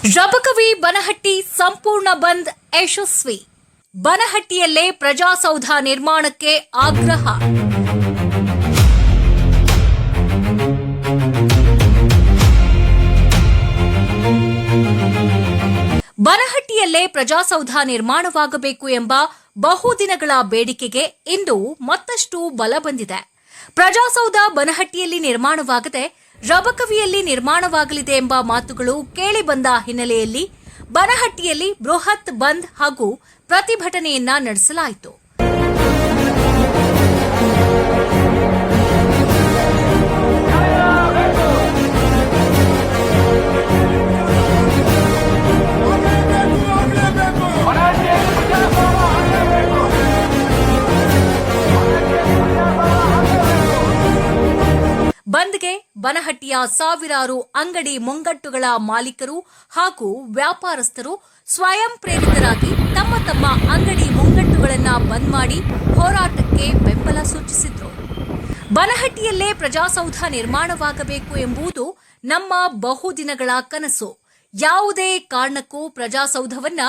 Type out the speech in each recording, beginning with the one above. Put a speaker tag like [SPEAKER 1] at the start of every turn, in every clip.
[SPEAKER 1] ರಬಕವಿ ಬನಹಟ್ಟಿ ಸಂಪೂರ್ಣ ಬಂದ್ ಯಶಸ್ವಿ. ಬನಹಟ್ಟಿಯಲ್ಲೇ ಪ್ರಜಾಸೌಧ ನಿರ್ಮಾಣಕ್ಕೆ ಆಗ್ರಹ. ಬನಹಟ್ಟಿಯಲ್ಲೇ ಪ್ರಜಾಸೌಧ ನಿರ್ಮಾಣವಾಗಬೇಕು ಎಂಬ ಬಹುದಿನಗಳ ಬೇಡಿಕೆಗೆ ಇಂದು ಮತ್ತಷ್ಟು ಬಲ ಬಂದಿದೆ. ಪ್ರಜಾಸೌಧ ಬನಹಟ್ಟಿಯಲ್ಲಿ ನಿರ್ಮಾಣವಾಗದೆ ರಬಕವಿಯಲ್ಲಿ ನಿರ್ಮಾಣವಾಗಲಿದೆ ಎಂಬ ಮಾತುಗಳು ಕೇಳಿಬಂದ ಹಿನ್ನೆಲೆಯಲ್ಲಿ ಬನಹಟ್ಟಿಯಲ್ಲಿ ಬೃಹತ್ ಬಂದ್ ಹಾಗೂ ಪ್ರತಿಭಟನೆಯನ್ನ ನಡೆಸಲಾಯಿತು. ಬಂದ್ಗೆ ಬನಹಟ್ಟಿಯ ಸಾವಿರಾರು ಅಂಗಡಿ ಮುಂಗಟ್ಟುಗಳ ಮಾಲೀಕರು ಹಾಗೂ ವ್ಯಾಪಾರಸ್ಥರು ಸ್ವಯಂ ಪ್ರೇರಿತರಾಗಿ ತಮ್ಮ ತಮ್ಮ ಅಂಗಡಿ ಮುಂಗಟ್ಟುಗಳನ್ನು ಬಂದ್ ಮಾಡಿ ಹೋರಾಟಕ್ಕೆ ಬೆಂಬಲ ಸೂಚಿಸಿದರು. ಬನಹಟ್ಟಿಯಲ್ಲೇ ಪ್ರಜಾಸೌಧ ನಿರ್ಮಾಣವಾಗಬೇಕು ಎಂಬುದು ನಮ್ಮ ಬಹುದಿನಗಳ ಕನಸು. ಯಾವುದೇ ಕಾರಣಕ್ಕೂ ಪ್ರಜಾಸೌಧವನ್ನ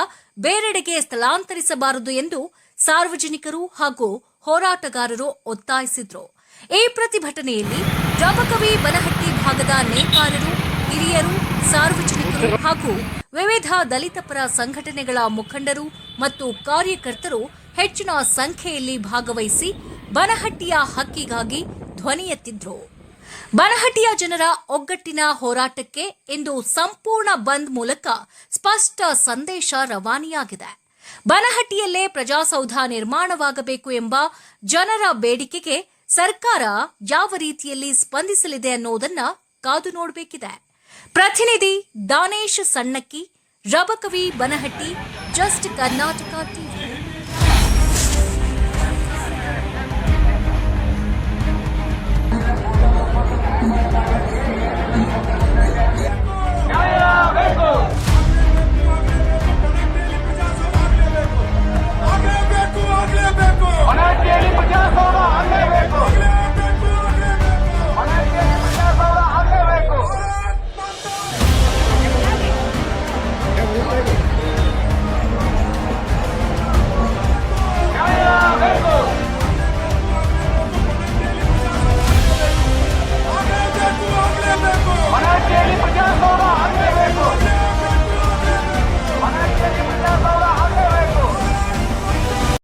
[SPEAKER 1] ಬೇರೆಡೆಗೆ ಸ್ಥಳಾಂತರಿಸಬಾರದು ಎಂದು ಸಾರ್ವಜನಿಕರು ಹಾಗೂ ಹೋರಾಟಗಾರರು ಒತ್ತಾಯಿಸಿದರು. ಈ ಪ್ರತಿಭಟನೆಯಲ್ಲಿ ರಬಕವಿ ಬನಹಟ್ಟಿ ಭಾಗದ ನೇಕಾರರು, ಹಿರಿಯರು, ಸಾರ್ವಜನಿಕರು ಹಾಗೂ ವಿವಿಧ ದಲಿತ ಪರ ಸಂಘಟನೆಗಳ ಮುಖಂಡರು ಮತ್ತು ಕಾರ್ಯಕರ್ತರು ಹೆಚ್ಚಿನ ಸಂಖ್ಯೆಯಲ್ಲಿ ಭಾಗವಹಿಸಿ ಬನಹಟ್ಟಿಯ ಹಕ್ಕಿಗಾಗಿ ಧ್ವನಿ ಎತ್ತಿದ್ರು. ಬನಹಟ್ಟಿಯ ಜನರ ಒಗ್ಗಟ್ಟಿನ ಹೋರಾಟಕ್ಕೆ ಇಂದು ಸಂಪೂರ್ಣ ಬಂದ್ ಮೂಲಕ ಸ್ಪಷ್ಟ ಸಂದೇಶ ರವಾನೆಯಾಗಿದೆ. ಬನಹಟ್ಟಿಯಲ್ಲೇ ಪ್ರಜಾಸೌಧ ನಿರ್ಮಾಣವಾಗಬೇಕು ಎಂಬ ಜನರ ಬೇಡಿಕೆಗೆ ಸರ್ಕಾರ ಯಾವ ರೀತಿಯಲ್ಲಿ ಸ್ಪಂದಿಸಲಿದೆ ಅನ್ನೋದನ್ನ ಕಾದು ನೋಡಬೇಕಿದೆ. ಪ್ರತಿನಿಧಿ ದಾನೇಶ್ ಸಣ್ಣಕ್ಕಿ, ರಬಕವಿ ಬನಹಟ್ಟಿ, ಜಸ್ಟ್ ಕರ್ನಾಟಕ ಟಿವಿ.